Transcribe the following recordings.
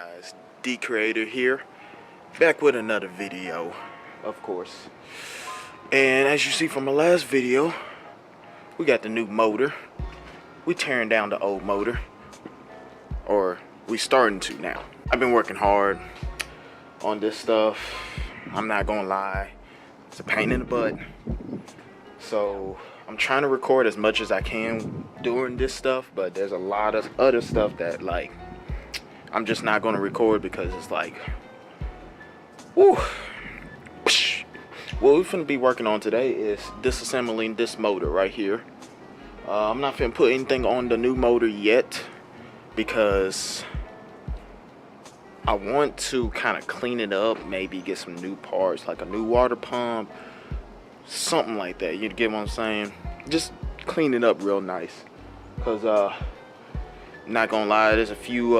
guys, D Creator here, back with another video, of course. And as you see from my last video, we got the new motor. We tearing down the old motor, or we starting to now. I've been working hard on this stuff. I'm not gonna lie, it's a pain in the butt. So I'm trying to record as much as I can during this stuff, but there's a lot of other stuff that like I'm just not gonna record because it's like, whoo. What we're finna be working on today is disassembling this motor right here. I'm not finna put anything on the new motor yet because I want to kind of clean it up, maybe get some new parts like a new water pump, something like that. You get what I'm saying? Just clean it up real nice, because not gonna lie, there's a few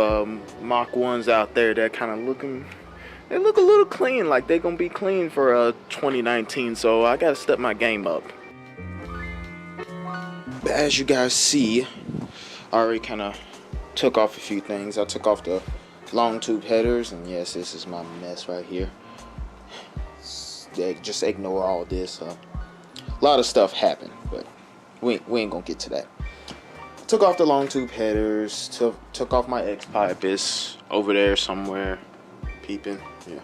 Mach 1s out there that kind of look a little clean, like they're gonna be clean for 2019. So I gotta step my game up. But as you guys see, I already kind of took off a few things. I took off the long tube headers, and yes, this is my mess right here. Just ignore all this. A lot of stuff happened, but we ain't gonna get to that. Took off the long tube headers, took off my X pipe. It's over there somewhere, peeping. Yeah.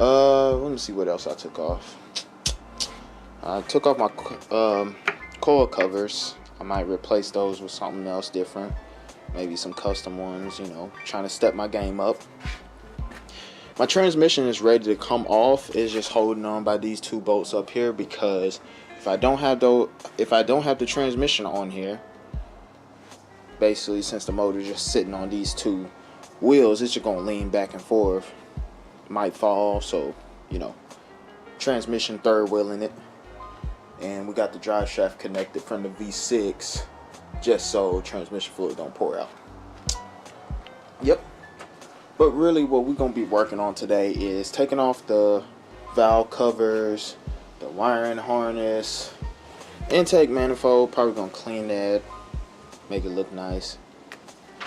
Let me see what else I took off. I took off my coil covers. I might replace those with something else different, maybe some custom ones. You know, trying to step my game up. My transmission is ready to come off. It's just holding on by these two bolts up here, because if I don't have the transmission on here, basically since the motor is just sitting on these two wheels, it's just gonna lean back and forth, might fall. So, you know, transmission third wheeling it, and we got the drive shaft connected from the V6 just so transmission fluid don't pour out. Yep. But really what we're going to be working on today is taking off the valve covers, the wiring harness, intake manifold. Probably going to clean that, make it look nice.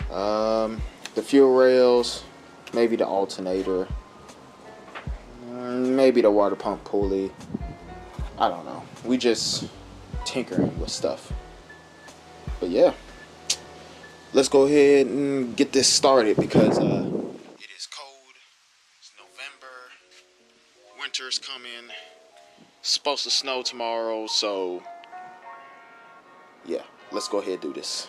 The fuel rails, maybe the alternator, maybe the water pump pulley. I don't know. We just tinkering with stuff. But yeah, let's go ahead and get this started, because it is cold. It's November. Winter's coming. It's supposed to snow tomorrow. So yeah, let's go ahead and do this.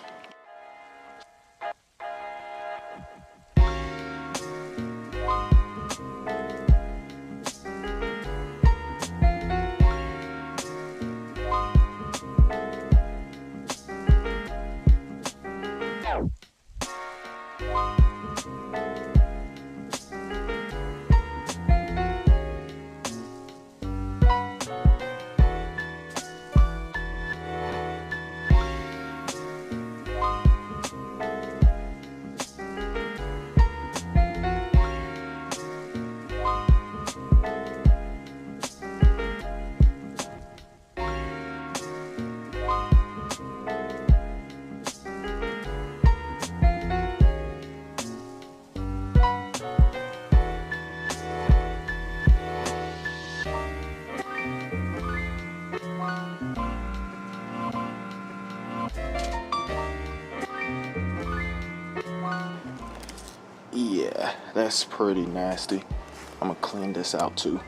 Yeah, that's pretty nasty. I'm gonna clean this out too.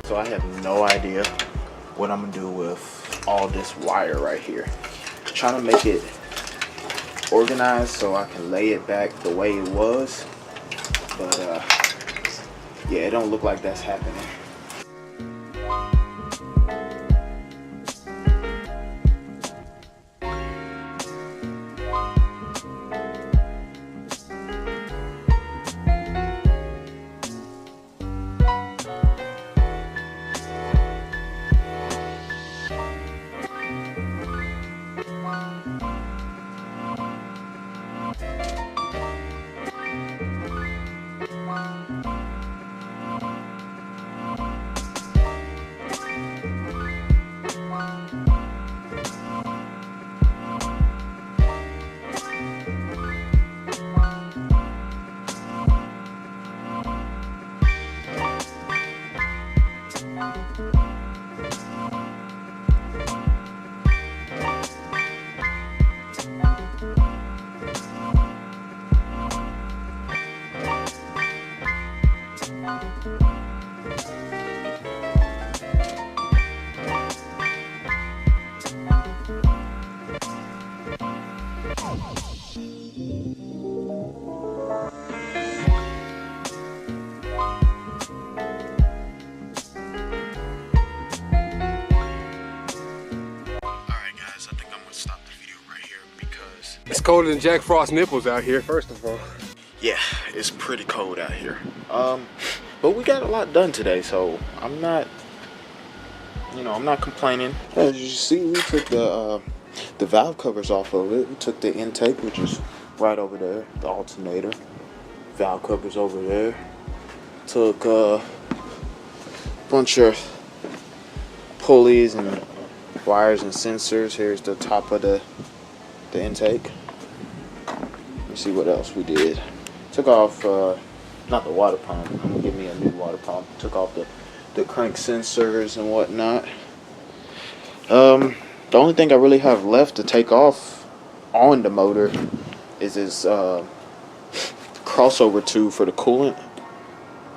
So I have no idea what I'm gonna do with all this wire right here. Trying to make it organized so I can lay it back the way it was, but yeah, it don't look like that's happening. It's colder than Jack Frost nipples out here, first of all. Yeah, it's pretty cold out here. But we got a lot done today, so I'm not, I'm not complaining. As you see, we took the valve covers off of it. We took the intake, which is right over there, the alternator. Valve covers over there. Took a bunch of pulleys and wires and sensors. Here's the top of the intake. Let's see what else we did. Took off not the water pump. I'm gonna give me a new water pump. Took off the crank sensors and whatnot. The only thing I really have left to take off on the motor is this crossover tube for the coolant.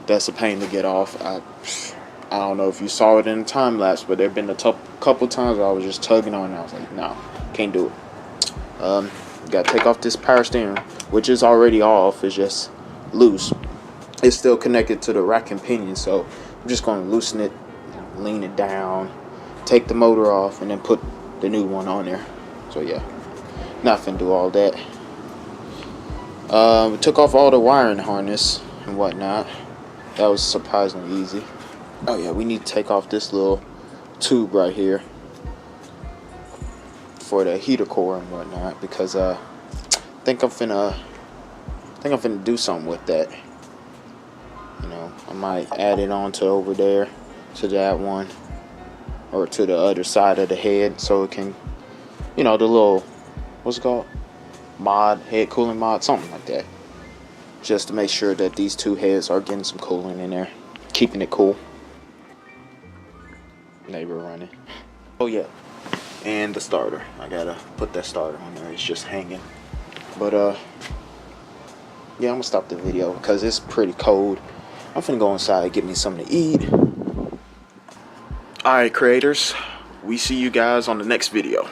That's a pain to get off. I don't know if you saw it in the time lapse, but there have been a couple times where I was just tugging on it and I was like, no, can't do it. Got to take off this power steering, which is already off. It's just loose. It's still connected to the rack and pinion, so I'm just going to loosen it, lean it down, take the motor off, and then put the new one on there. So yeah, not finna do all that. We took off all the wiring harness and whatnot. That was surprisingly easy. Oh yeah, we need to take off this little tube right here for the heater core and whatnot, because I think I'm finna do something with that. I might add it on to over there to that one, or to the other side of the head, so it can, the little, what's it called, head cooling mod, something like that, just to make sure that these two heads are getting some cooling in there, keeping it cool. Neighbor running. Oh yeah, and the starter. I gotta put that starter on there. It's just hanging. But yeah, I'm gonna stop the video because it's pretty cold. I'm finna go inside and get me something to eat. Alright, creators, we see you guys on the next video.